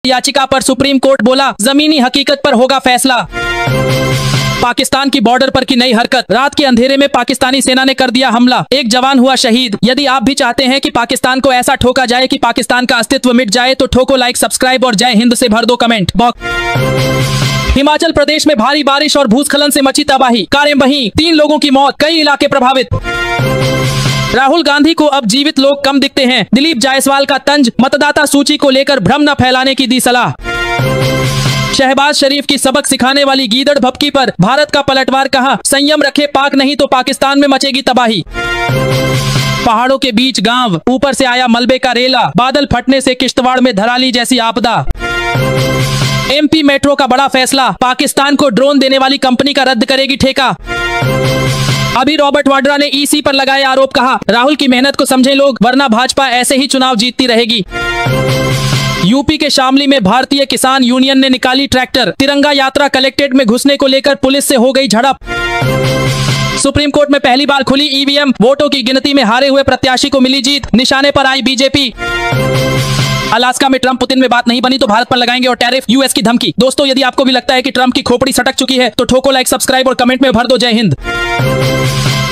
याचिका पर supreme court बोला जमीनी हकीकत पर होगा फैसला। पाकिस्तान की बॉर्डर पर की नई हरकत, रात के अंधेरे में पाकिस्तानी सेना ने कर दिया हमला, एक जवान हुआ शहीद। यदि आप भी चाहते हैं कि पाकिस्तान को ऐसा ठोका जाए कि पाकिस्तान का अस्तित्व मिट जाए तो ठोको लाइक, सब्सक्राइब और जय हिंद से भर दो कमेंट बॉक्स। हिमाचल प्रदेश में भारी बारिश और भूस्खलन से मची तबाही, कारें बहीं, 3 लोगों की मौत, कई इलाके प्रभावित। राहुल गांधी को अब जीवित लोग कम दिखते हैं, दिलीप जायसवाल का तंज, मतदाता सूची को लेकर भ्रम न फैलाने की दी सलाह। शहबाज शरीफ की सबक सिखाने वाली गीदड़ भपकी पर भारत का पलटवार, कहा संयम रखे पाक नहीं तो पाकिस्तान में मचेगी तबाही। पहाड़ों के बीच गांव, ऊपर से आया मलबे का रेला, बादल फटने से किश्तवाड़ में धराली जैसी आपदा। एमपी मेट्रो का बड़ा फैसला, पाकिस्तान को ड्रोन देने वाली कंपनी का रद्द करेगी ठेका। अभी रॉबर्ट वाड्रा ने ईसी पर लगाए आरोप, कहा राहुल की मेहनत को समझे लोग, वरना भाजपा ऐसे ही चुनाव जीतती रहेगी। यूपी के शामली में भारतीय किसान यूनियन ने निकाली ट्रैक्टर, तिरंगा यात्रा कलेक्ट्रेट में घुसने को लेकर पुलिस से हो गई झड़प। सुप्रीम कोर्ट में पहली बार खुली ईवीएम, वोटों की गिनती में हारे हुए प्रत्याशी को मिली जीत, निशाने पर आई बीजेपी। अलास्का में ट्रंप पुतिन में बात नहीं बनी तो भारत पर लगाएंगे और टैरिफ, यूएस की धमकी। दोस्तों यदि आपको भी लगता है कि ट्रंप की खोपड़ी सटक चुकी है तो ठोको लाइक, सब्सक्राइब और कमेंट में भर दो जय हिंद।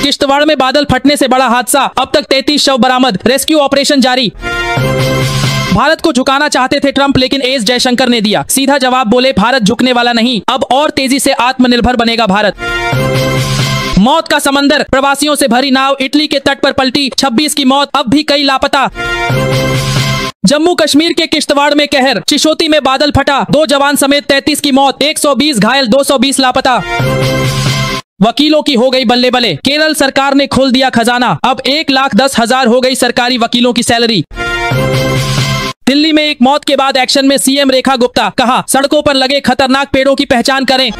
किश्तवाड़ में बादल फटने से बड़ा हादसा, अब तक 33 शव बरामद, रेस्क्यू ऑपरेशन जारी। भारत को झुकाना चाहते थे ट्रंप, लेकिन एस जयशंकर ने दिया सीधा जवाब, बोले भारत झुकने वाला नहीं, अब और तेजी से आत्मनिर्भर बनेगा भारत। मौत का समंदर, प्रवासियों से भरी नाव इटली के तट पर पलटी, 26 की मौत, अब भी कई लापता। जम्मू कश्मीर के किश्तवाड़ में कहर, चिशोती में बादल फटा, 2 जवान समेत 33 की मौत, 120 घायल, 220 लापता। वकीलों की हो गई बल्ले बल्ले, केरल सरकार ने खोल दिया खजाना, अब 1,10,000 हो गई सरकारी वकीलों की सैलरी। दिल्ली में एक मौत के बाद एक्शन में सीएम रेखा गुप्ता, कहा सड़कों पर लगे खतरनाक पेड़ों की पहचान करें।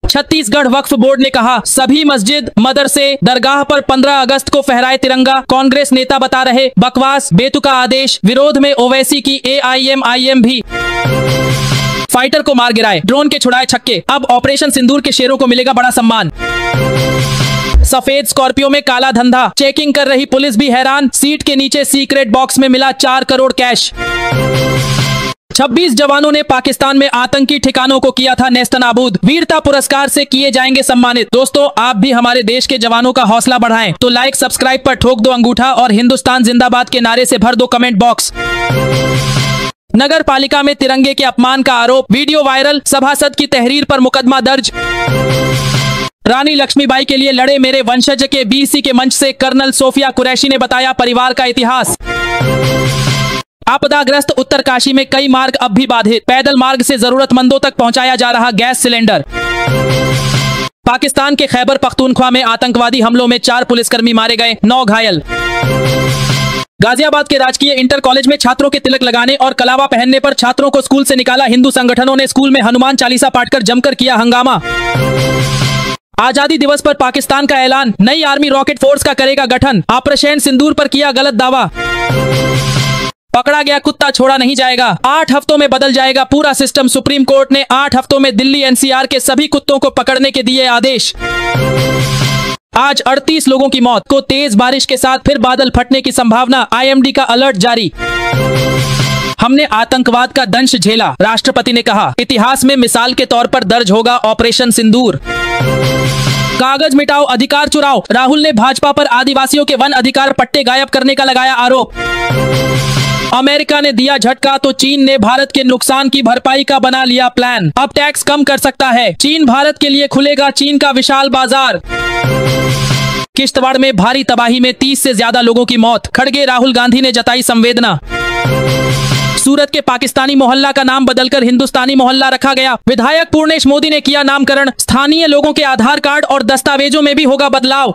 छत्तीसगढ़ वक्फ बोर्ड ने कहा सभी मस्जिद, मदरसे, दरगाह पर 15 अगस्त को फहराए तिरंगा, कांग्रेस नेता बता रहे बकवास, बेतुका आदेश, विरोध में ओवैसी की एआईएमआईएम भी। फाइटर को मार गिराए, ड्रोन के छुड़ाए छक्के, अब ऑपरेशन सिंदूर के शेरों को मिलेगा बड़ा सम्मान। सफेद स्कॉर्पियो में काला धंधा, चेकिंग कर रही पुलिस भी हैरान, सीट के नीचे सीक्रेट बॉक्स में मिला 4 करोड़ कैश। 26 जवानों ने पाकिस्तान में आतंकी ठिकानों को किया था नेस्तनाबूद, वीरता पुरस्कार से किए जाएंगे सम्मानित। दोस्तों आप भी हमारे देश के जवानों का हौसला बढ़ाएं तो लाइक, सब्सक्राइब पर ठोक दो अंगूठा और हिंदुस्तान जिंदाबाद के नारे से भर दो कमेंट बॉक्स। नगर पालिका में तिरंगे के अपमान का आरोप, वीडियो वायरल, सभासद की तहरीर पर मुकदमा दर्ज। रानी लक्ष्मीबाई के लिए लड़े मेरे वंशज के बीसी के मंच से कर्नल सोफिया कुरैशी ने बताया परिवार का इतिहास। आपदाग्रस्त उत्तरकाशी में कई मार्ग अब भी बाधित, पैदल मार्ग से जरूरतमंदों तक पहुंचाया जा रहा गैस सिलेंडर। पाकिस्तान के खैबर पख्तूनख्वा में आतंकवादी हमलों में 4 पुलिसकर्मी मारे गए, 9 घायल। गाजियाबाद के राजकीय इंटर कॉलेज में छात्रों के तिलक लगाने और कलावा पहनने पर छात्रों को स्कूल से निकाला, हिंदू संगठनों ने स्कूल में हनुमान चालीसा पाठकर जमकर किया हंगामा। आजादी दिवस पर पाकिस्तान का ऐलान, नई आर्मी रॉकेट फोर्स का करेगा गठन, ऑपरेशन सिंदूर पर किया गलत दावा। पकड़ा गया कुत्ता छोड़ा नहीं जाएगा, 8 हफ्तों में बदल जाएगा पूरा सिस्टम, सुप्रीम कोर्ट ने 8 हफ्तों में दिल्ली एनसीआर के सभी कुत्तों को पकड़ने के दिए आदेश। आज 38 लोगों की मौत को तेज बारिश के साथ फिर बादल फटने की संभावना, आईएमडी का अलर्ट जारी। हमने आतंकवाद का दंश झेला, राष्ट्रपति ने कहा इतिहास में मिसाल के तौर पर दर्ज होगा ऑपरेशन सिंदूर। कागज मिटाओ अधिकार चुराओ, राहुल ने भाजपा पर आदिवासियों के वन अधिकार पट्टे गायब करने का लगाया आरोप। अमेरिका ने दिया झटका तो चीन ने भारत के नुकसान की भरपाई का बना लिया प्लान, अब टैक्स कम कर सकता है चीन, भारत के लिए खुलेगा चीन का विशाल बाजार। किश्तवाड़ में भारी तबाही में 30 से ज्यादा लोगों की मौत, खड़गे राहुल गांधी ने जताई संवेदना। सूरत के पाकिस्तानी मोहल्ला का नाम बदलकर हिंदुस्तानी मोहल्ला रखा गया, विधायक पूर्णेश मोदी ने किया नामकरण, स्थानीय लोगों के आधार कार्ड और दस्तावेजों में भी होगा बदलाव।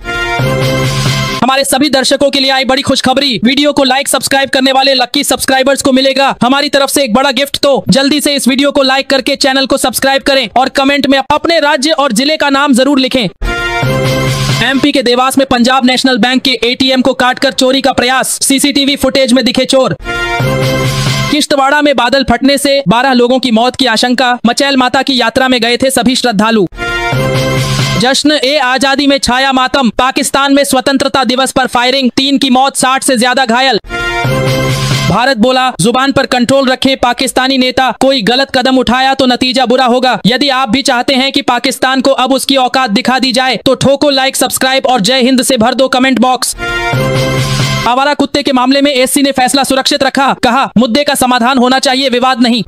हमारे सभी दर्शकों के लिए आई बड़ी खुशखबरी, वीडियो को लाइक सब्सक्राइब करने वाले लक्की सब्सक्राइबर्स को मिलेगा हमारी तरफ से एक बड़ा गिफ्ट, तो जल्दी से इस वीडियो को लाइक करके चैनल को सब्सक्राइब करें और कमेंट में अपने राज्य और जिले का नाम जरूर लिखें। एमपी के देवास में पंजाब नेशनल बैंक के एटीएम को काटकर चोरी का प्रयास, सीसीटीवी फुटेज में दिखे चोर। किश्तवाड़ा में बादल फटने से 12 लोगों की मौत की आशंका, मचैल माता की यात्रा में गए थे सभी श्रद्धालु। जश्न ए आजादी में छाया मातम, पाकिस्तान में स्वतंत्रता दिवस पर फायरिंग, 3 की मौत, 60 से ज्यादा घायल। भारत बोला, जुबान पर कंट्रोल रखें पाकिस्तानी नेता, कोई गलत कदम उठाया तो नतीजा बुरा होगा। यदि आप भी चाहते हैं कि पाकिस्तान को अब उसकी औकात दिखा दी जाए तो ठोको लाइक, सब्सक्राइब और जय हिंद से भर दो कमेंट बॉक्स। आवारा कुत्ते के मामले में एससी ने फैसला सुरक्षित रखा, कहा मुद्दे का समाधान होना चाहिए, विवाद नहीं।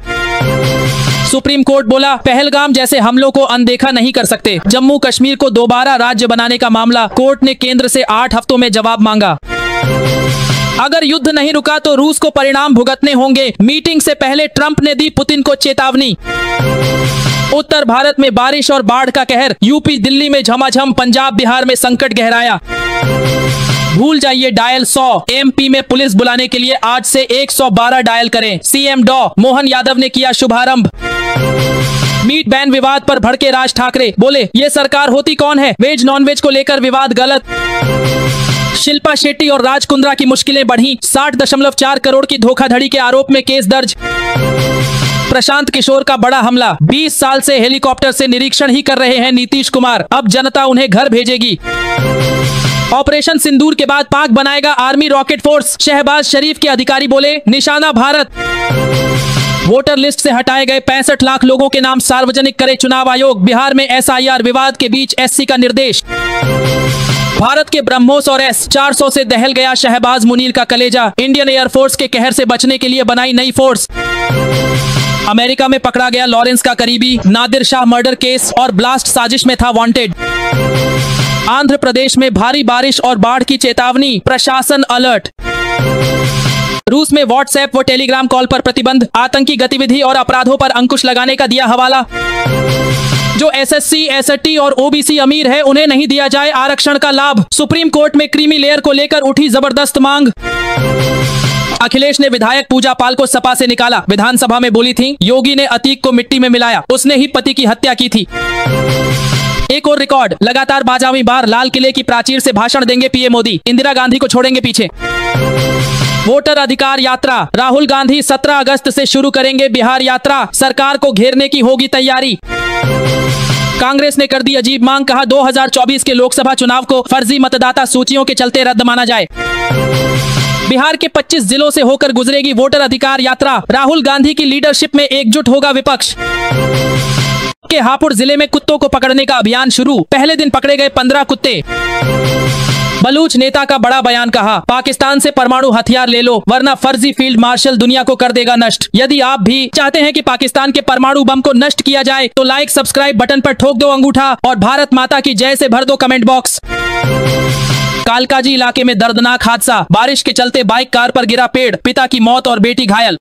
सुप्रीम कोर्ट बोला, पहलगाम जैसे हमलों को अनदेखा नहीं कर सकते। जम्मू कश्मीर को दोबारा राज्य बनाने का मामला, कोर्ट ने केंद्र से 8 हफ्तों में जवाब मांगा। अगर युद्ध नहीं रुका तो रूस को परिणाम भुगतने होंगे, मीटिंग से पहले ट्रंप ने दी पुतिन को चेतावनी। उत्तर भारत में बारिश और बाढ़ का कहर, यूपी दिल्ली में झमाझम, पंजाब बिहार में संकट गहराया। भूल जाइए डायल 100, एमपी में पुलिस बुलाने के लिए आज से 112 डायल करें। सीएम डॉ मोहन यादव ने किया शुभारंभ। मीट बैन विवाद पर भड़के राज ठाकरे, बोले ये सरकार होती कौन है, वेज नॉन वेज को लेकर विवाद गलत। शिल्पा शेट्टी और राज कुंद्रा की मुश्किलें बढ़ी, 60.4 करोड़ की धोखाधड़ी के आरोप में केस दर्ज। प्रशांत किशोर का बड़ा हमला, 20 साल से हेलीकॉप्टर से निरीक्षण ही कर रहे हैं नीतीश कुमार, अब जनता उन्हें घर भेजेगी। ऑपरेशन सिंदूर के बाद पाक बनाएगा आर्मी रॉकेट फोर्स, शहबाज शरीफ के अधिकारी बोले, निशाना भारत। वोटर लिस्ट से हटाए गए 65 लाख लोगों के नाम सार्वजनिक करे चुनाव आयोग, बिहार में एसआईआर विवाद के बीच एससी का निर्देश। भारत के ब्रह्मोस और S-400 से दहल गया शहबाज मुनीर का कलेजा, इंडियन एयरफोर्स के कहर से बचने के लिए बनाई नई फोर्स। अमेरिका में पकड़ा गया लॉरेंस का करीबी, नादिर शाह मर्डर केस और ब्लास्ट साजिश में था वांटेड। आंध्र प्रदेश में भारी बारिश और बाढ़ की चेतावनी, प्रशासन अलर्ट। रूस में व्हाट्सएप व टेलीग्राम कॉल पर प्रतिबंध, आतंकी गतिविधि और अपराधों पर अंकुश लगाने का दिया हवाला। जो एसएससी, एसटी और ओबीसी अमीर है उन्हें नहीं दिया जाए आरक्षण का लाभ, सुप्रीम कोर्ट में क्रीमी लेयर को लेकर उठी जबरदस्त मांग। अखिलेश ने विधायक पूजा पाल को सपा से निकाला, विधानसभा में बोली थी, योगी ने अतीक को मिट्टी में मिलाया, उसने ही पति की हत्या की थी। एक और रिकॉर्ड, लगातार 12वीं बार लाल किले की प्राचीर से भाषण देंगे पीएम मोदी, इंदिरा गांधी को छोड़ेंगे पीछे। वोटर अधिकार यात्रा, राहुल गांधी 17 अगस्त से शुरू करेंगे बिहार यात्रा, सरकार को घेरने की होगी तैयारी। कांग्रेस ने कर दी अजीब मांग, कहा 2024 के लोकसभा चुनाव को फर्जी मतदाता सूचियों के चलते रद्द माना जाए। बिहार के 25 जिलों से होकर गुजरेगी वोटर अधिकार यात्रा, राहुल गांधी की लीडरशिप में एकजुट होगा विपक्ष। के हापुड़ जिले में कुत्तों को पकड़ने का अभियान शुरू, पहले दिन पकड़े गए 15 कुत्ते। बलूच नेता का बड़ा बयान, कहा पाकिस्तान से परमाणु हथियार ले लो वरना फर्जी फील्ड मार्शल दुनिया को कर देगा नष्ट। यदि आप भी चाहते हैं कि पाकिस्तान के परमाणु बम को नष्ट किया जाए तो लाइक, सब्सक्राइब बटन पर ठोक दो अंगूठा और भारत माता की जय से भर दो कमेंट बॉक्स। कालकाजी इलाके में दर्दनाक हादसा, बारिश के चलते बाइक कार पर गिरा पेड़, पिता की मौत और बेटी घायल।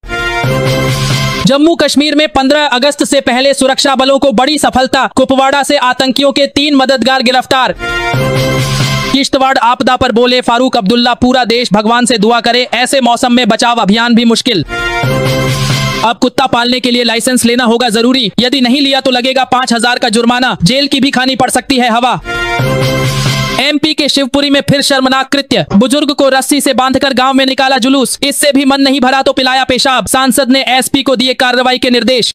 जम्मू कश्मीर में 15 अगस्त से पहले सुरक्षा बलों को बड़ी सफलता, कुपवाड़ा से आतंकियों के 3 मददगार गिरफ्तार। किश्तवाड़ आपदा पर बोले फारूक अब्दुल्ला, पूरा देश भगवान से दुआ करे, ऐसे मौसम में बचाव अभियान भी मुश्किल। अब कुत्ता पालने के लिए लाइसेंस लेना होगा जरूरी, यदि नहीं लिया तो लगेगा 5000 का जुर्माना, जेल की भी खानी पड़ सकती है हवा। एमपी के शिवपुरी में फिर शर्मनाक कृत्य, बुजुर्ग को रस्सी से बांधकर गांव में निकाला जुलूस, इससे भी मन नहीं भरा तो पिलाया पेशाब, सांसद ने एसपी को दिए कार्रवाई के निर्देश।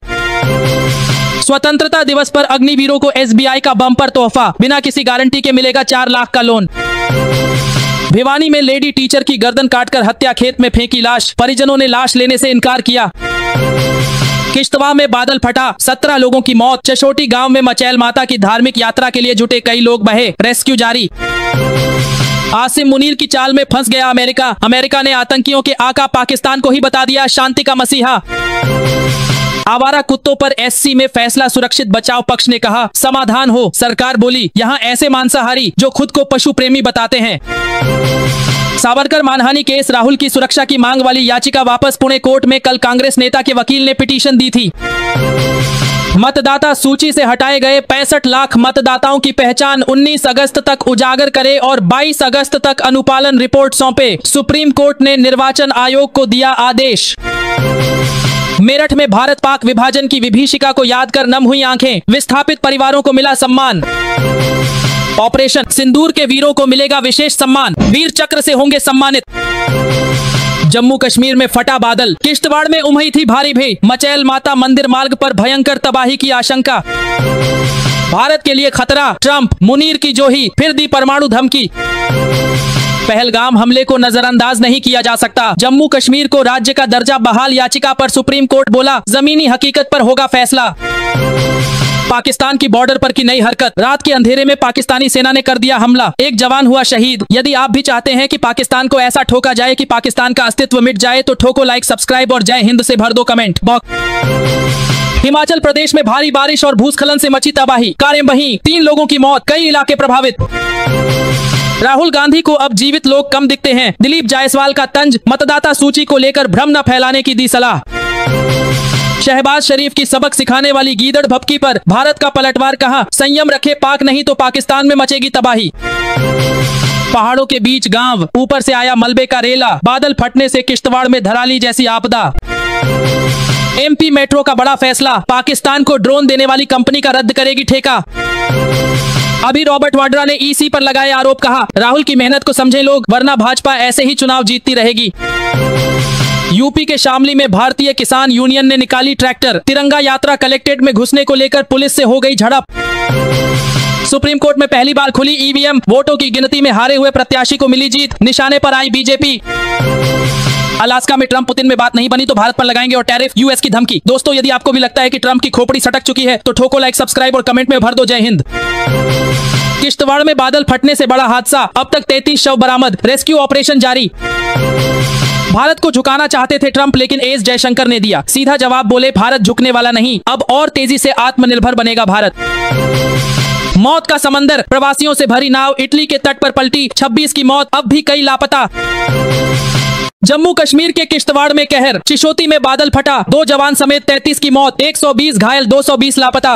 स्वतंत्रता दिवस पर अग्निवीरों को एसबीआई का बम्पर तोहफा, बिना किसी गारंटी के मिलेगा 4 लाख का लोन। भिवानी में लेडी टीचर की गर्दन काटकर हत्या, खेत में फेंकी लाश, परिजनों ने लाश लेने से इनकार किया। किश्तवाड़ में बादल फटा, 17 लोगों की मौत, चशोटी गांव में मचैल माता की धार्मिक यात्रा के लिए जुटे कई लोग बहे, रेस्क्यू जारी। आसिम मुनीर की चाल में फंस गया अमेरिका, अमेरिका ने आतंकियों के आका पाकिस्तान को ही बता दिया शांति का मसीहा। आवारा कुत्तों पर एससी में फैसला सुरक्षित, बचाव पक्ष ने कहा समाधान हो, सरकार बोली यहाँ ऐसे मांसाहारी जो खुद को पशु प्रेमी बताते हैं। सावरकर मानहानि केस, राहुल की सुरक्षा की मांग वाली याचिका वापस, पुणे कोर्ट में कल कांग्रेस नेता के वकील ने पिटीशन दी थी। मतदाता सूची से हटाए गए 65 लाख मतदाताओं की पहचान 19 अगस्त तक उजागर करे और 22 अगस्त तक अनुपालन रिपोर्ट सौंपे, सुप्रीम कोर्ट ने निर्वाचन आयोग को दिया आदेश। मेरठ में भारत पाक विभाजन की विभीषिका को याद कर नम हुई आंखें, विस्थापित परिवारों को मिला सम्मान। ऑपरेशन सिंदूर के वीरों को मिलेगा विशेष सम्मान, वीर चक्र से होंगे सम्मानित। जम्मू कश्मीर में फटा बादल, किश्तवाड़ में उमड़ी थी भारी भीड़, मचैल माता मंदिर मार्ग पर भयंकर तबाही की आशंका। भारत के लिए खतरा, ट्रंप, मुनीर की जोही, फिर दी परमाणु धमकी। पहलगाम हमले को नजरअंदाज नहीं किया जा सकता। जम्मू कश्मीर को राज्य का दर्जा बहाल याचिका पर सुप्रीम कोर्ट बोला, जमीनी हकीकत पर होगा फैसला। पाकिस्तान की बॉर्डर पर की नई हरकत, रात के अंधेरे में पाकिस्तानी सेना ने कर दिया हमला, एक जवान हुआ शहीद। यदि आप भी चाहते हैं कि पाकिस्तान को ऐसा ठोका जाए कि पाकिस्तान का अस्तित्व मिट जाए तो ठोको लाइक, सब्सक्राइब और जय हिंद से भर दो कमेंट बॉक्स। हिमाचल प्रदेश में भारी बारिश और भूस्खलन से मची तबाही, कारें बहीं, 3 लोगों की मौत, कई इलाके प्रभावित। राहुल गांधी को अब जीवित लोग कम दिखते हैं, दिलीप जायसवाल का तंज, मतदाता सूची को लेकर भ्रम न फैलाने की दी सलाह। शहबाज शरीफ की सबक सिखाने वाली गीदड़ भपकी पर भारत का पलटवार, कहा संयम रखे पाक, नहीं तो पाकिस्तान में मचेगी तबाही। पहाड़ों के बीच गांव, ऊपर से आया मलबे का रेला, बादल फटने से किश्तवाड़ में धराली जैसी आपदा। एमपी मेट्रो का बड़ा फैसला, पाकिस्तान को ड्रोन देने वाली कंपनी का रद्द करेगी ठेका। अभी रॉबर्ट वाड्रा ने ईसी पर लगाए आरोप, कहा राहुल की मेहनत को समझे लोग, वरना भाजपा ऐसे ही चुनाव जीतती रहेगी। यूपी के शामली में भारतीय किसान यूनियन ने निकाली ट्रैक्टर, तिरंगा यात्रा कलेक्ट्रेट में घुसने को लेकर पुलिस से हो गई झड़प। सुप्रीम कोर्ट में पहली बार खुली ईवीएम, वोटों की गिनती में हारे हुए प्रत्याशी को मिली जीत, निशाने पर आई बीजेपी। अलास्का में ट्रंप पुतिन में बात नहीं बनी तो भारत पर लगाएंगे और टैरिफ, यूएस की धमकी। दोस्तों, यदि आपको भी लगता है कि ट्रंप की खोपड़ी सटक चुकी है तो ठोको लाइक, सब्सक्राइब और कमेंट में भर दो जय हिंद। किश्तवाड़ में बादल फटने से बड़ा हादसा, अब तक 33 शव बरामद, रेस्क्यू ऑपरेशन जारी। भारत को झुकाना चाहते थे ट्रंप, लेकिन एस जयशंकर ने दिया सीधा जवाब, बोले भारत झुकने वाला नहीं, अब और तेजी से आत्मनिर्भर बनेगा भारत। मौत का समंदर, प्रवासियों से भरी नाव इटली के तट पर पलटी, 26 की मौत, अब भी कई लापता। जम्मू कश्मीर के किश्तवाड़ में कहर, चिशोती में बादल फटा, 2 जवान समेत 33 की मौत, 120 घायल, 220 लापता।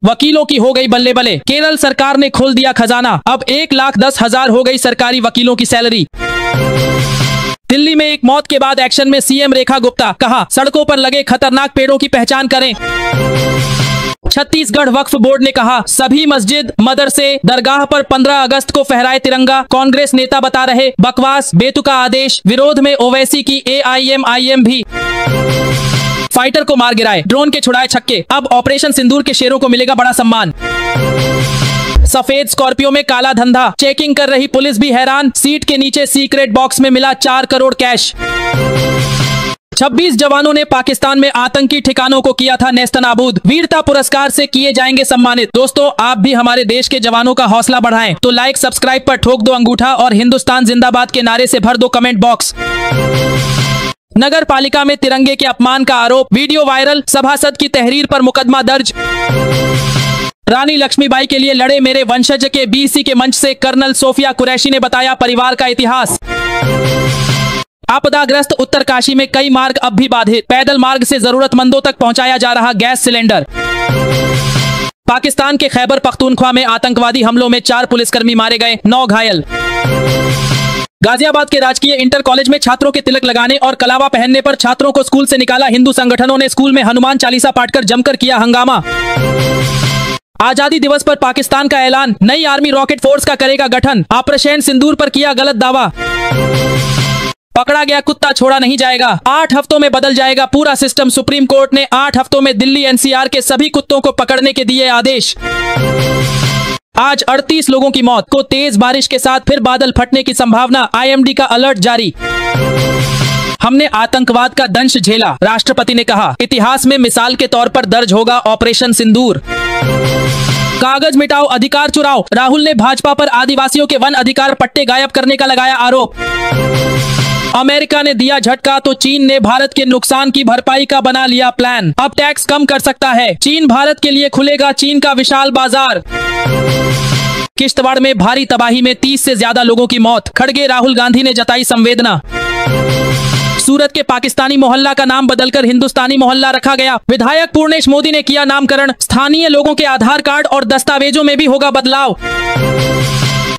वकीलों की हो गई बल्ले बल्ले, केरल सरकार ने खोल दिया खजाना, अब 1,10,000 हो गई सरकारी वकीलों की सैलरी। दिल्ली में एक मौत के बाद एक्शन में सीएम रेखा गुप्ता, कहा सड़कों पर लगे खतरनाक पेड़ों की पहचान करें। छत्तीसगढ़ वक्फ बोर्ड ने कहा सभी मस्जिद, मदरसे, दरगाह पर 15 अगस्त को फहराए तिरंगा, कांग्रेस नेता बता रहे बकवास, बेतुका आदेश, विरोध में ओवैसी की एआईएमआईएम भी। फाइटर को मार गिराए, ड्रोन के छुड़ाए छक्के, अब ऑपरेशन सिंदूर के शेरों को मिलेगा बड़ा सम्मान। सफेद स्कॉर्पियो में काला धंधा, चेकिंग कर रही पुलिस भी हैरान, सीट के नीचे सीक्रेट बॉक्स में मिला 4 करोड़ कैश। 26 जवानों ने पाकिस्तान में आतंकी ठिकानों को किया था नेस्तनाबूद, वीरता पुरस्कार से किए जाएंगे सम्मानित। दोस्तों, आप भी हमारे देश के जवानों का हौसला बढ़ाएं तो लाइक, सब्सक्राइब पर ठोक दो अंगूठा और हिंदुस्तान जिंदाबाद के नारे से भर दो कमेंट बॉक्स। नगर पालिका में तिरंगे के अपमान का आरोप, वीडियो वायरल, सभासद की तहरीर पर मुकदमा दर्ज। रानी लक्ष्मीबाई के लिए लड़े मेरे वंशज के बीसी के मंच से कर्नल सोफिया कुरैशी ने बताया परिवार का इतिहास। आपदाग्रस्त उत्तरकाशी में कई मार्ग अब भी बाधित, पैदल मार्ग से जरूरतमंदों तक पहुंचाया जा रहा गैस सिलेंडर। पाकिस्तान के खैबर पख्तूनख्वा में आतंकवादी हमलों में 4 पुलिसकर्मी मारे गए, 9 घायल। गाजियाबाद के राजकीय इंटर कॉलेज में छात्रों के तिलक लगाने और कलावा पहनने पर छात्रों को स्कूल से निकाला, हिंदू संगठनों ने स्कूल में हनुमान चालीसा पाठकर जमकर किया हंगामा। आजादी दिवस पर पाकिस्तान का ऐलान, नई आर्मी रॉकेट फोर्स का करेगा गठन, ऑपरेशन सिंदूर पर किया गलत दावा। पकड़ा गया कुत्ता छोड़ा नहीं जाएगा, 8 हफ्तों में बदल जाएगा पूरा सिस्टम, सुप्रीम कोर्ट ने 8 हफ्तों में दिल्ली एनसीआर के सभी कुत्तों को पकड़ने के दिए आदेश। आज 38 लोगों की मौत, को तेज बारिश के साथ फिर बादल फटने की संभावना, आईएमडी का अलर्ट जारी। हमने आतंकवाद का दंश झेला, राष्ट्रपति ने कहा इतिहास में मिसाल के तौर पर दर्ज होगा ऑपरेशन सिंदूर। कागज मिटाओ अधिकार चुराओ, राहुल ने भाजपा पर आदिवासियों के वन अधिकार पट्टे गायब करने का लगाया आरोप। अमेरिका ने दिया झटका तो चीन ने भारत के नुकसान की भरपाई का बना लिया प्लान, अब टैक्स कम कर सकता है चीन, भारत के लिए खुलेगा चीन का विशाल बाजार। किश्तवाड़ में भारी तबाही में 30 से ज्यादा लोगों की मौत, खड़गे राहुल गांधी ने जताई संवेदना। सूरत के पाकिस्तानी मोहल्ला का नाम बदलकर हिंदुस्तानी मोहल्ला रखा गया, विधायक पूर्णेश मोदी ने किया नामकरण, स्थानीय लोगों के आधार कार्ड और दस्तावेजों में भी होगा बदलाव।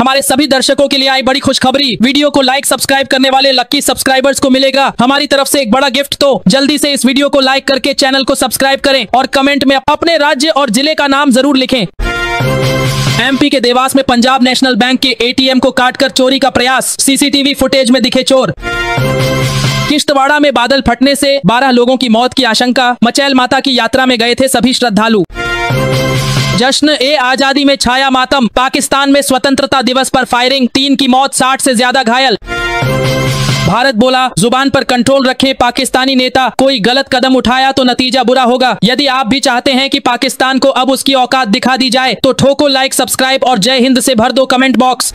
हमारे सभी दर्शकों के लिए आई बड़ी खुशखबरी, वीडियो को लाइक सब्सक्राइब करने वाले लक्की सब्सक्राइबर्स को मिलेगा हमारी तरफ से एक बड़ा गिफ्ट, तो जल्दी से इस वीडियो को लाइक करके चैनल को सब्सक्राइब करें और कमेंट में अपने राज्य और जिले का नाम जरूर लिखें। एमपी के देवास में पंजाब नेशनल बैंक के एटीएम को काटकर चोरी का प्रयास, सीसीटीवी फुटेज में दिखे चोर। किश्तवाड़ा में बादल फटने से 12 लोगों की मौत की आशंका, मचैल माता की यात्रा में गए थे सभी श्रद्धालु। जश्न ए आजादी में छाया मातम, पाकिस्तान में स्वतंत्रता दिवस पर फायरिंग, 3 की मौत, 60 से ज्यादा घायल। भारत बोला, जुबान पर कंट्रोल रखें पाकिस्तानी नेता, कोई गलत कदम उठाया तो नतीजा बुरा होगा। यदि आप भी चाहते हैं कि पाकिस्तान को अब उसकी औकात दिखा दी जाए तो ठोको लाइक, सब्सक्राइब और जय हिंद से भर दो कमेंट बॉक्स।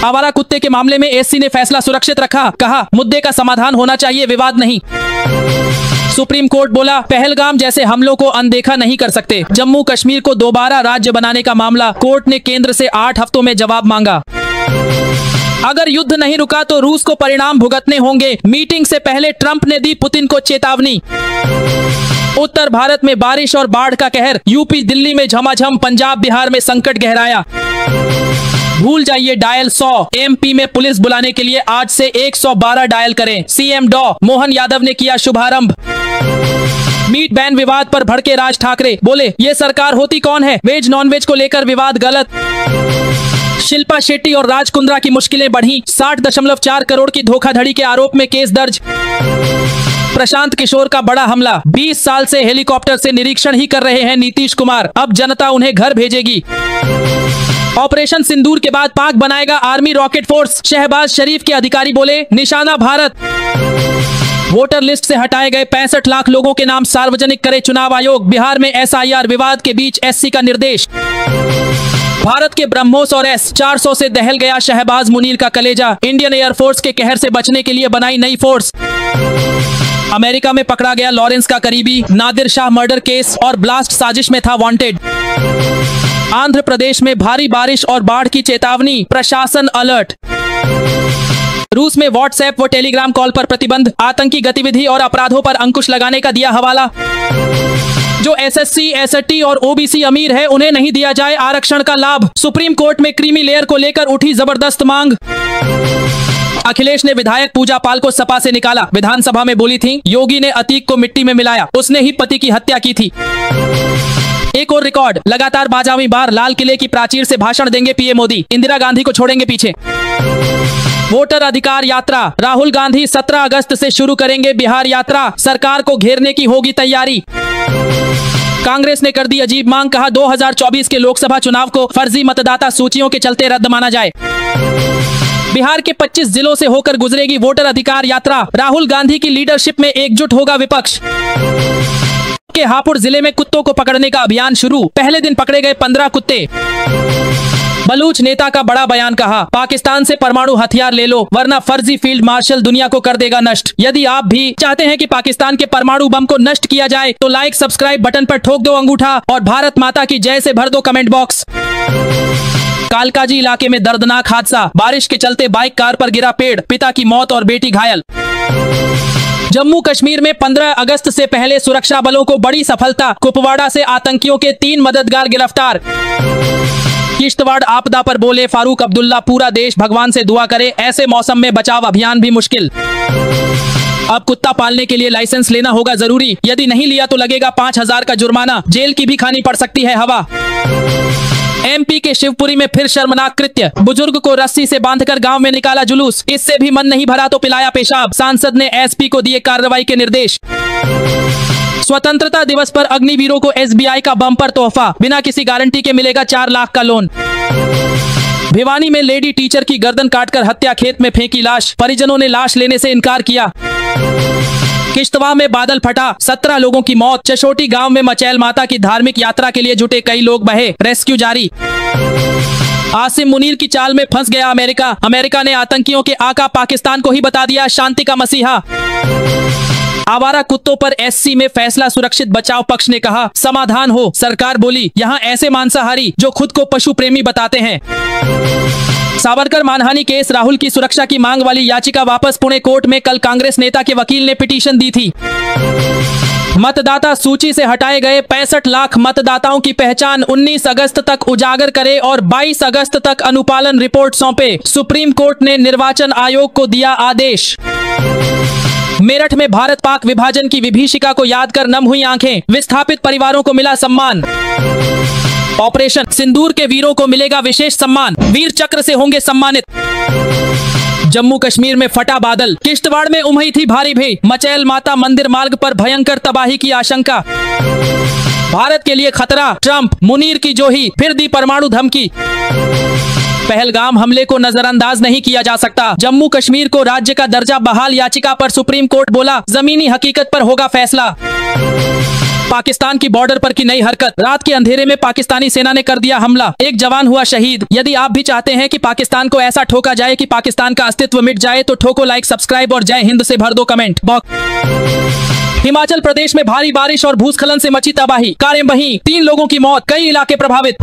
आवारा कुत्ते के मामले में एससी ने फैसला सुरक्षित रखा, कहा मुद्दे का समाधान होना चाहिए, विवाद नहीं। सुप्रीम कोर्ट बोला, पहलगाम जैसे हमलों को अनदेखा नहीं कर सकते। जम्मू कश्मीर को दोबारा राज्य बनाने का मामला, कोर्ट ने केंद्र से 8 हफ्तों में जवाब मांगा। अगर युद्ध नहीं रुका तो रूस को परिणाम भुगतने होंगे, मीटिंग से पहले ट्रंप ने दी पुतिन को चेतावनी। उत्तर भारत में बारिश और बाढ़ का कहर, यूपी दिल्ली में झमाझम, पंजाब बिहार में संकट गहराया। भूल जाइए डायल 100, एमपी में पुलिस बुलाने के लिए आज से 112 डायल करें, सीएम डॉ मोहन यादव ने किया शुभारंभ। मीट बैन विवाद पर भड़के राज ठाकरे, बोले ये सरकार होती कौन है, वेज नॉनवेज को लेकर विवाद गलत। शिल्पा शेट्टी और राज कुंद्रा की मुश्किलें बढ़ी, 60.4 करोड़ की धोखाधड़ी के आरोप में केस दर्ज। प्रशांत किशोर का बड़ा हमला, 20 साल से हेलीकॉप्टर से निरीक्षण ही कर रहे हैं नीतीश कुमार, अब जनता उन्हें घर भेजेगी। ऑपरेशन सिंदूर के बाद पाक बनाएगा आर्मी रॉकेट फोर्स, शहबाज शरीफ के अधिकारी बोले, निशाना भारत। वोटर लिस्ट से हटाए गए 65 लाख लोगों के नाम सार्वजनिक करे चुनाव आयोग, बिहार में एसआईआर विवाद के बीच एससी का निर्देश। भारत के ब्रह्मोस और S-400 से दहल गया शहबाज मुनीर का कलेजा, इंडियन एयरफोर्स के कहर से बचने के लिए बनाई नई फोर्स। अमेरिका में पकड़ा गया लॉरेंस का करीबी, नादिर शाह मर्डर केस और ब्लास्ट साजिश में था वांटेड। आंध्र प्रदेश में भारी बारिश और बाढ़ की चेतावनी, प्रशासन अलर्ट। रूस में व्हाट्सएप व टेलीग्राम कॉल पर प्रतिबंध, आतंकी गतिविधि और अपराधों पर अंकुश लगाने का दिया हवाला। जो एसएससी, एसटी और ओबीसी अमीर है उन्हें नहीं दिया जाए आरक्षण का लाभ, सुप्रीम कोर्ट में क्रीमी लेयर को लेकर उठी जबरदस्त मांग। अखिलेश ने विधायक पूजा पाल को सपा से निकाला, विधानसभा में बोली थी, योगी ने अतीक को मिट्टी में मिलाया, उसने ही पति की हत्या की थी। एक और रिकॉर्ड, लगातार 12वीं बार लाल किले की प्राचीर से भाषण देंगे पीएम मोदी, इंदिरा गांधी को छोड़ेंगे पीछे। वोटर अधिकार यात्रा, राहुल गांधी 17 अगस्त से शुरू करेंगे बिहार यात्रा, सरकार को घेरने की होगी तैयारी। कांग्रेस ने कर दी अजीब मांग, कहा 2024 के लोकसभा चुनाव को फर्जी मतदाता सूचियों के चलते रद्द माना जाए। बिहार के 25 जिलों से होकर गुजरेगी वोटर अधिकार यात्रा, राहुल गांधी की लीडरशिप में एकजुट होगा विपक्ष। के हापुड़ जिले में कुत्तों को पकड़ने का अभियान शुरू, पहले दिन पकड़े गए 15 कुत्ते। बलूच नेता का बड़ा बयान, कहा पाकिस्तान से परमाणु हथियार ले लो वरना फर्जी फील्ड मार्शल दुनिया को कर देगा नष्ट। यदि आप भी चाहते हैं कि पाकिस्तान के परमाणु बम को नष्ट किया जाए तो लाइक, सब्सक्राइब बटन पर ठोक दो अंगूठा और भारत माता की जय से भर दो कमेंट बॉक्स। कालकाजी इलाके में दर्दनाक हादसा, बारिश के चलते बाइक कार पर गिरा पेड़, पिता की मौत और बेटी घायल। जम्मू कश्मीर में 15 अगस्त से पहले सुरक्षा बलों को बड़ी सफलता, कुपवाड़ा से आतंकियों के 3 मददगार गिरफ्तार। किश्तवाड़ आपदा पर बोले फारूक अब्दुल्ला, पूरा देश भगवान से दुआ करे, ऐसे मौसम में बचाव अभियान भी मुश्किल। अब कुत्ता पालने के लिए लाइसेंस लेना होगा जरूरी, यदि नहीं लिया तो लगेगा 5000 का जुर्माना, जेल की भी खानी पड़ सकती है हवा। एमपी के शिवपुरी में फिर शर्मनाक कृत्य, बुजुर्ग को रस्सी से बांधकर गांव में निकाला जुलूस, इससे भी मन नहीं भरा तो पिलाया पेशाब, सांसद ने एसपी को दिए कार्रवाई के निर्देश। स्वतंत्रता दिवस पर अग्निवीरों को एसबीआई का बम्पर तोहफा, बिना किसी गारंटी के मिलेगा 4 लाख का लोन। भिवानी में लेडी टीचर की गर्दन काटकर हत्या, खेत में फेंकी लाश, परिजनों ने लाश लेने से इनकार किया। किश्तवाड़ में बादल फटा, 17 लोगों की मौत, चशोटी गांव में मचैल माता की धार्मिक यात्रा के लिए जुटे कई लोग बहे, रेस्क्यू जारी। आसिम मुनीर की चाल में फंस गया अमेरिका, अमेरिका ने आतंकियों के आका पाकिस्तान को ही बता दिया शांति का मसीहा। आवारा कुत्तों पर एससी में फैसला, सुरक्षित बचाव पक्ष ने कहा समाधान हो, सरकार बोली यहाँ ऐसे मांसाहारी जो खुद को पशु प्रेमी बताते हैं। सावरकर मानहानि केस, राहुल की सुरक्षा की मांग वाली याचिका वापस, पुणे कोर्ट में कल कांग्रेस नेता के वकील ने पिटीशन दी थी। मतदाता सूची से हटाए गए 65 लाख मतदाताओं की पहचान 19 अगस्त तक उजागर करे और 22 अगस्त तक अनुपालन रिपोर्ट सौंपे, सुप्रीम कोर्ट ने निर्वाचन आयोग को दिया आदेश। मेरठ में भारत पाक विभाजन की विभीषिका को याद कर नम हुई आंखें, विस्थापित परिवारों को मिला सम्मान। ऑपरेशन सिंदूर के वीरों को मिलेगा विशेष सम्मान, वीर चक्र से होंगे सम्मानित। जम्मू कश्मीर में फटा बादल, किश्तवाड़ में उमड़ी थी भारी भीड़, मचैल माता मंदिर मार्ग पर भयंकर तबाही की आशंका। भारत के लिए खतरा, ट्रंप, मुनीर की जोही, फिर दी परमाणु धमकी। पहलगाम हमले को नजरअंदाज नहीं किया जा सकता। जम्मू कश्मीर को राज्य का दर्जा बहाल याचिका पर सुप्रीम कोर्ट बोला, जमीनी हकीकत पर होगा फैसला। पाकिस्तान की बॉर्डर पर की नई हरकत, रात के अंधेरे में पाकिस्तानी सेना ने कर दिया हमला, एक जवान हुआ शहीद। यदि आप भी चाहते हैं कि पाकिस्तान को ऐसा ठोका जाए कि पाकिस्तान का अस्तित्व मिट जाए तो ठोको लाइक, सब्सक्राइब और जय हिंद से भर दो कमेंट बॉक्स। हिमाचल प्रदेश में भारी बारिश और भूस्खलन से मची तबाही, कारें बहीं, 3 लोगों की मौत, कई इलाके प्रभावित।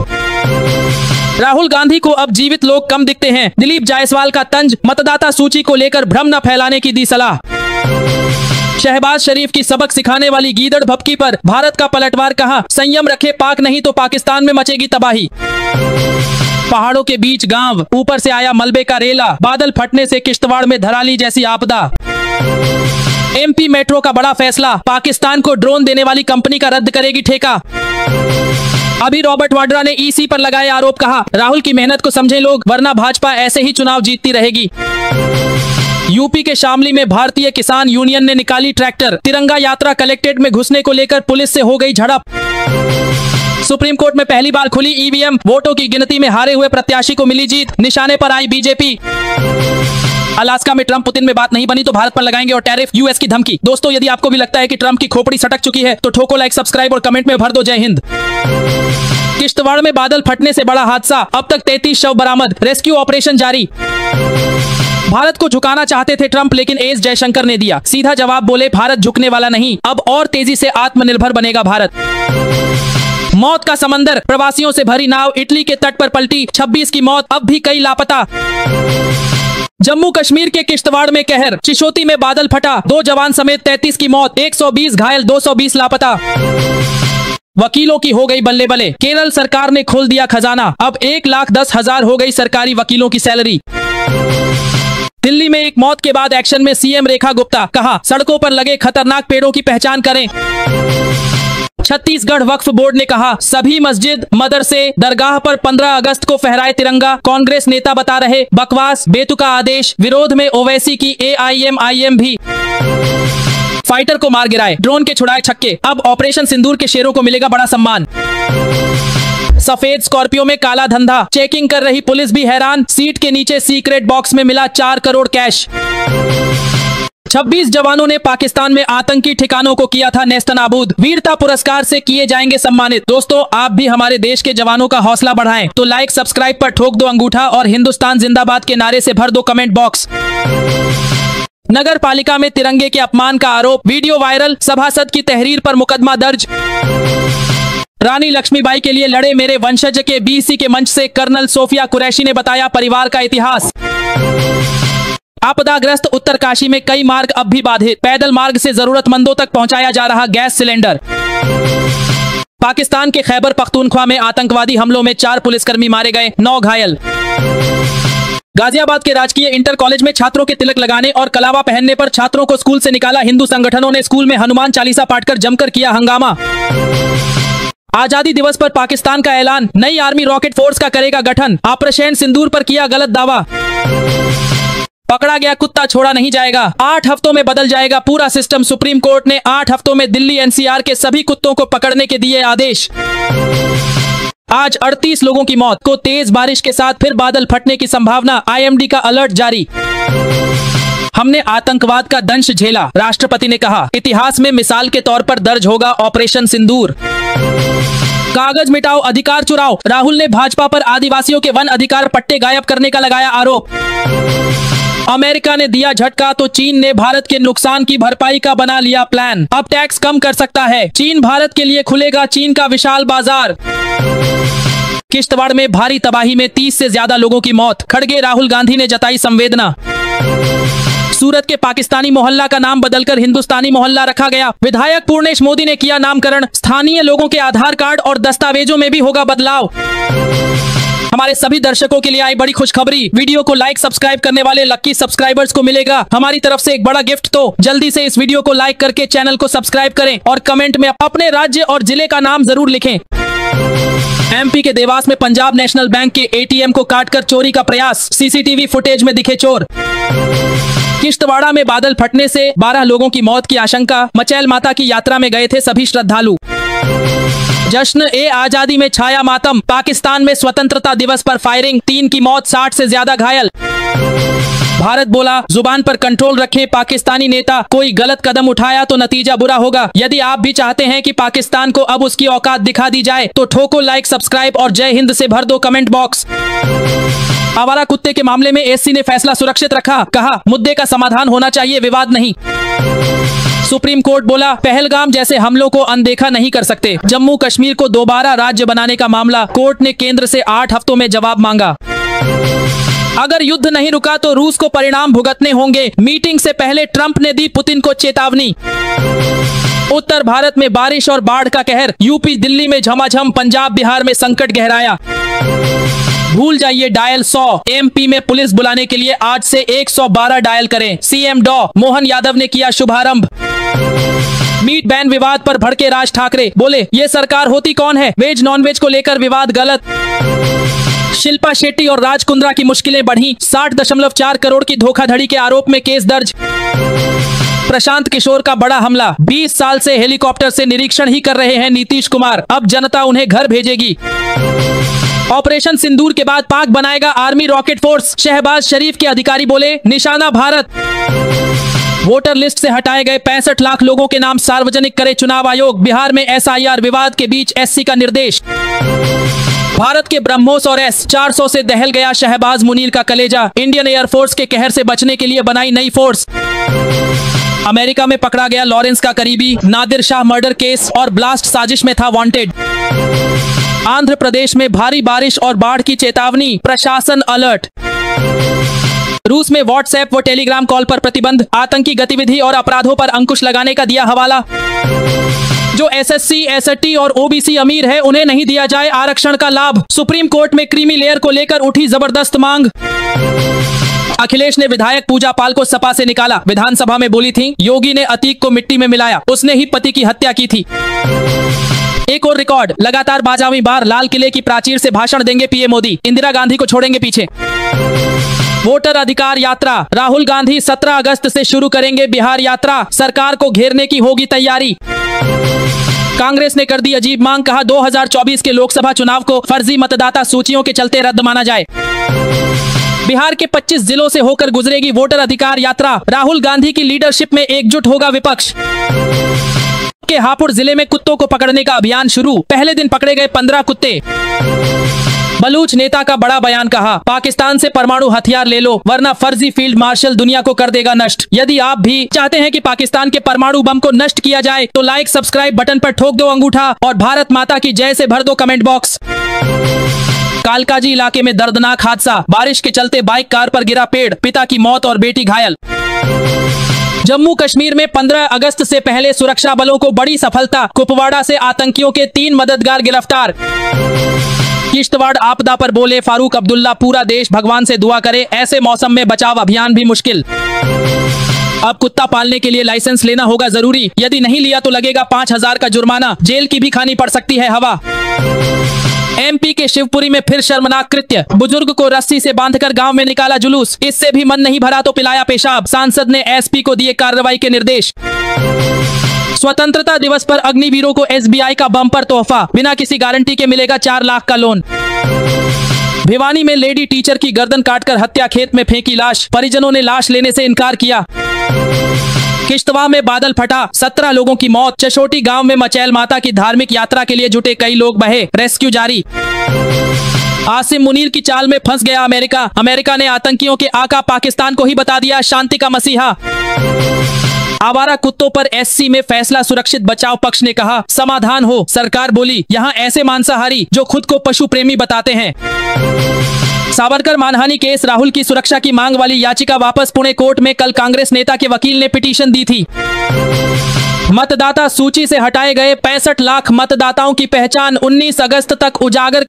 राहुल गांधी को अब जीवित लोग कम दिखते हैं, दिलीप जायसवाल का तंज, मतदाता सूची को लेकर भ्रम न फैलाने की दी सलाह। शहबाज शरीफ की सबक सिखाने वाली गीदड़ भपकी पर भारत का पलटवार, कहा संयम रखे पाक, नहीं तो पाकिस्तान में मचेगी तबाही। पहाड़ों के बीच गांव, ऊपर से आया मलबे का रेला, बादल फटने से किश्तवाड़ में धराली जैसी आपदा। एमपी मेट्रो का बड़ा फैसला, पाकिस्तान को ड्रोन देने वाली कंपनी का रद्द करेगी ठेका। अभी रॉबर्ट वाड्रा ने ईसी पर लगाए आरोप, कहा राहुल की मेहनत को समझे लोग, वरना भाजपा ऐसे ही चुनाव जीतती रहेगी। यूपी के शामली में भारतीय किसान यूनियन ने निकाली ट्रैक्टर, तिरंगा यात्रा कलेक्ट्रेट में घुसने को लेकर पुलिस से हो गई झड़प। सुप्रीम कोर्ट में पहली बार खुली ईवीएम, वोटों की गिनती में हारे हुए प्रत्याशी को मिली जीत, निशाने पर आई बीजेपी। अलास्का में ट्रंप पुतिन में बात नहीं बनी तो भारत पर लगाएंगे और टैरिफ, यूएस की धमकी। दोस्तों, यदि आपको भी लगता है कि ट्रंप की खोपड़ी सटक चुकी है तो ठोको लाइक, सब्सक्राइब और कमेंट में भर दो जय हिंद। किश्तवाड़ में बादल फटने से बड़ा हादसा, अब तक 33 शव बरामद, रेस्क्यू ऑपरेशन जारी। भारत को झुकाना चाहते थे ट्रंप, लेकिन एस जयशंकर ने दिया सीधा जवाब, बोले भारत झुकने वाला नहीं, अब और तेजी से आत्मनिर्भर बनेगा भारत। मौत का समंदर, प्रवासियों से भरी नाव इटली के तट पर पलटी, 26 की मौत, अब भी कई लापता। जम्मू कश्मीर के किश्तवाड़ में कहर, चिशोती में बादल फटा, 2 जवान समेत 33 की मौत, 120 घायल, 220 लापता। वकीलों की हो गई बल्ले बल्ले, केरल सरकार ने खोल दिया खजाना, अब 1,10,000 हो गई सरकारी वकीलों की सैलरी। दिल्ली में एक मौत के बाद एक्शन में सीएम रेखा गुप्ता, कहा सड़कों पर लगे खतरनाक पेड़ों की पहचान करें। छत्तीसगढ़ वक्फ बोर्ड ने कहा सभी मस्जिद, मदरसे, दरगाह पर 15 अगस्त को फहराए तिरंगा, कांग्रेस नेता बता रहे बकवास, बेतुका आदेश, विरोध में ओवैसी की एआईएमआईएम भी। फाइटर को मार गिराए, ड्रोन के छुड़ाए छक्के, अब ऑपरेशन सिंदूर के शेरों को मिलेगा बड़ा सम्मान। सफेद स्कॉर्पियो में काला धंधा, चेकिंग कर रही पुलिस भी हैरान, सीट के नीचे सीक्रेट बॉक्स में मिला 4 करोड़ कैश। 26 जवानों ने पाकिस्तान में आतंकी ठिकानों को किया था नेस्तनाबूद, वीरता पुरस्कार से किए जाएंगे सम्मानित। दोस्तों, आप भी हमारे देश के जवानों का हौसला बढ़ाएं तो लाइक, सब्सक्राइब पर ठोक दो अंगूठा और हिंदुस्तान जिंदाबाद के नारे से भर दो कमेंट बॉक्स। नगर पालिका में तिरंगे के अपमान का आरोप, वीडियो वायरल, सभासद की तहरीर पर मुकदमा दर्ज। रानी लक्ष्मीबाई के लिए लड़े मेरे वंशज के बीसी के मंच से कर्नल सोफिया कुरैशी ने बताया परिवार का इतिहास। आपदाग्रस्त उत्तरकाशी में कई मार्ग अब भी बाधित, पैदल मार्ग से जरूरतमंदों तक पहुंचाया जा रहा गैस सिलेंडर। पाकिस्तान के खैबर पख्तूनख्वा में आतंकवादी हमलों में 4 पुलिसकर्मी मारे गए, 9 घायल। गाजियाबाद के राजकीय इंटर कॉलेज में छात्रों के तिलक लगाने और कलावा पहनने पर छात्रों को स्कूल से निकाला, हिंदू संगठनों ने स्कूल में हनुमान चालीसा पाठ कर जमकर किया हंगामा। आजादी दिवस पर पाकिस्तान का ऐलान, नई आर्मी रॉकेट फोर्स का करेगा गठन, ऑपरेशन सिंदूर पर किया गलत दावा। पकड़ा गया कुत्ता छोड़ा नहीं जाएगा, 8 हफ्तों में बदल जाएगा पूरा सिस्टम, सुप्रीम कोर्ट ने 8 हफ्तों में दिल्ली एनसीआर के सभी कुत्तों को पकड़ने के दिए आदेश। आज 38 लोगों की मौत को तेज बारिश के साथ फिर बादल फटने की संभावना, आईएमडी का अलर्ट जारी। हमने आतंकवाद का दंश झेला, राष्ट्रपति ने कहा, इतिहास में मिसाल के तौर पर दर्ज होगा ऑपरेशन सिंदूर। कागज मिटाओ अधिकार चुराओ, राहुल ने भाजपा पर आदिवासियों के वन अधिकार पट्टे गायब करने का लगाया आरोप। अमेरिका ने दिया झटका तो चीन ने भारत के नुकसान की भरपाई का बना लिया प्लान, अब टैक्स कम कर सकता है चीन, भारत के लिए खुलेगा चीन का विशाल बाजार। किश्तवाड़ में भारी तबाही में 30 से ज्यादा लोगों की मौत, खड़गे राहुल गांधी ने जताई संवेदना। सूरत के पाकिस्तानी मोहल्ला का नाम बदलकर हिंदुस्तानी मोहल्ला रखा गया, विधायक पूर्णेश मोदी ने किया नामकरण, स्थानीय लोगों के आधार कार्ड और दस्तावेजों में भी होगा बदलाव। हमारे सभी दर्शकों के लिए आई बड़ी खुशखबरी, वीडियो को लाइक सब्सक्राइब करने वाले लक्की सब्सक्राइबर्स को मिलेगा हमारी तरफ से एक बड़ा गिफ्ट, तो जल्दी से इस वीडियो को लाइक करके चैनल को सब्सक्राइब करें और कमेंट में अपने राज्य और जिले का नाम जरूर लिखें। एमपी के देवास में पंजाब नेशनल बैंक के एटीएम को काटकर चोरी का प्रयास, सीसीटीवी फुटेज में दिखे चोर। किश्तवाड़ा में बादल फटने से 12 लोगों की मौत की आशंका, मचैल माता की यात्रा में गए थे सभी श्रद्धालु। जश्न ए आजादी में छाया मातम। पाकिस्तान में स्वतंत्रता दिवस पर फायरिंग, 3 की मौत, 60 से ज्यादा घायल। भारत बोला, जुबान पर कंट्रोल रखें पाकिस्तानी नेता, कोई गलत कदम उठाया तो नतीजा बुरा होगा। यदि आप भी चाहते हैं कि पाकिस्तान को अब उसकी औकात दिखा दी जाए तो ठोको लाइक, सब्सक्राइब और जय हिंद से भर दो कमेंट बॉक्स। आवारा कुत्ते के मामले में एससी ने फैसला सुरक्षित रखा, कहा मुद्दे का समाधान होना चाहिए, विवाद नहीं। सुप्रीम कोर्ट बोला, पहलगाम जैसे हमलों को अनदेखा नहीं कर सकते। जम्मू कश्मीर को दोबारा राज्य बनाने का मामला, कोर्ट ने केंद्र से 8 हफ्तों में जवाब मांगा। अगर युद्ध नहीं रुका तो रूस को परिणाम भुगतने होंगे, मीटिंग से पहले ट्रंप ने दी पुतिन को चेतावनी। उत्तर भारत में बारिश और बाढ़ का कहर, यूपी दिल्ली में झमाझम, पंजाब बिहार में संकट गहराया। भूल जाइए डायल 100, एमपी में पुलिस बुलाने के लिए आज से 112 डायल करें। सीएम डॉ मोहन यादव ने किया शुभारंभ। मीट बैन विवाद पर भड़के राज ठाकरे, बोले ये सरकार होती कौन है, वेज नॉनवेज को लेकर विवाद गलत। शिल्पा शेट्टी और राज कुंद्रा की मुश्किलें बढ़ी, 60.4 करोड़ की धोखाधड़ी के आरोप में केस दर्ज। प्रशांत किशोर का बड़ा हमला, 20 साल से हेलीकॉप्टर से निरीक्षण ही कर रहे हैं नीतीश कुमार, अब जनता उन्हें घर भेजेगी। ऑपरेशन सिंदूर के बाद पाक बनाएगा आर्मी रॉकेट फोर्स, शहबाज शरीफ के अधिकारी बोले, निशाना भारत। वोटर लिस्ट से हटाए गए 65 लाख लोगों के नाम सार्वजनिक करे चुनाव आयोग, बिहार में एसआईआर विवाद के बीच एससी का निर्देश। भारत के ब्रह्मोस और S-400 से दहल गया शहबाज मुनीर का कलेजा, इंडियन एयरफोर्स के कहर से बचने के लिए बनाई नई फोर्स। अमेरिका में पकड़ा गया लॉरेंस का करीबी, नादिर शाह मर्डर केस और ब्लास्ट साजिश में था वांटेड। आंध्र प्रदेश में भारी बारिश और बाढ़ की चेतावनी, प्रशासन अलर्ट। रूस में व्हाट्सएप व टेलीग्राम कॉल पर प्रतिबंध, आतंकी गतिविधि और अपराधों पर अंकुश लगाने का दिया हवाला। जो एसएससी, एसटी और ओबीसी अमीर है उन्हें नहीं दिया जाए आरक्षण का लाभ, सुप्रीम कोर्ट में क्रीमी लेयर को लेकर उठी जबरदस्त मांग। अखिलेश ने विधायक पूजा पाल को सपा से निकाला, विधानसभा में बोली थी, योगी ने अतीक को मिट्टी में मिलाया, उसने ही पति की हत्या की थी। एक और रिकॉर्ड, लगातार 12वीं बार लाल किले की प्राचीर से भाषण देंगे पीएम मोदी, इंदिरा गांधी को छोड़ेंगे पीछे। वोटर अधिकार यात्रा, राहुल गांधी 17 अगस्त से शुरू करेंगे बिहार यात्रा, सरकार को घेरने की होगी तैयारी। कांग्रेस ने कर दी अजीब मांग, कहा 2024 के लोकसभा चुनाव को फर्जी मतदाता सूचियों के चलते रद्द माना जाए। बिहार के 25 जिलों से होकर गुजरेगी वोटर अधिकार यात्रा, राहुल गांधी की लीडरशिप में एकजुट होगा विपक्ष। के हापुड़ जिले में कुत्तों को पकड़ने का अभियान शुरू, पहले दिन पकड़े गए 15 कुत्ते। बलूच नेता का बड़ा बयान, कहा पाकिस्तान से परमाणु हथियार ले लो वरना फर्जी फील्ड मार्शल दुनिया को कर देगा नष्ट। यदि आप भी चाहते हैं कि पाकिस्तान के परमाणु बम को नष्ट किया जाए तो लाइक, सब्सक्राइब बटन पर ठोक दो अंगूठा और भारत माता की जय से भर दो कमेंट बॉक्स। कालकाजी इलाके में दर्दनाक हादसा, बारिश के चलते बाइक कार पर गिरा पेड़, पिता की मौत और बेटी घायल। जम्मू कश्मीर में 15 अगस्त से पहले सुरक्षा बलों को बड़ी सफलता, कुपवाड़ा से आतंकियों के 3 मददगार गिरफ्तार। किश्तवाड़ आपदा पर बोले फारूक अब्दुल्ला, पूरा देश भगवान से दुआ करे, ऐसे मौसम में बचाव अभियान भी मुश्किल। अब कुत्ता पालने के लिए लाइसेंस लेना होगा जरूरी, यदि नहीं लिया तो लगेगा 5000 का जुर्माना, जेल की भी खानी पड़ सकती है हवा। एमपी के शिवपुरी में फिर शर्मनाक कृत्य, बुजुर्ग को रस्सी से बांधकर गांव में निकाला जुलूस, इससे भी मन नहीं भरा तो पिलाया पेशाब, सांसद ने एसपी को दिए कार्रवाई के निर्देश। स्वतंत्रता दिवस पर अग्निवीरों को एसबीआई का बम्पर तोहफा, बिना किसी गारंटी के मिलेगा 4 लाख का लोन। भिवानी में लेडी टीचर की गर्दन काटकर हत्या, खेत में फेंकी लाश, परिजनों ने लाश लेने से इनकार किया। किश्तवाड़ में बादल फटा, 17 लोगों की मौत, चशोटी गांव में मचैल माता की धार्मिक यात्रा के लिए जुटे कई लोग बहे, रेस्क्यू जारी। आसिम मुनीर की चाल में फंस गया अमेरिका, अमेरिका ने आतंकियों के आका पाकिस्तान को ही बता दिया शांति का मसीहा। आवारा कुत्तों पर एससी में फैसला, सुरक्षित बचाव पक्ष ने कहा समाधान हो, सरकार बोली यहाँ ऐसे मांसाहारी जो खुद को पशु प्रेमी बताते हैं। सावरकर मानहानि केस, राहुल की सुरक्षा की मांग वाली याचिका वापस, पुणे कोर्ट में कल कांग्रेस नेता के वकील ने पिटीशन दी थी। मतदाता सूची से हटाए गए 65 लाख मतदाताओं की पहचान 19 अगस्त तक उजागर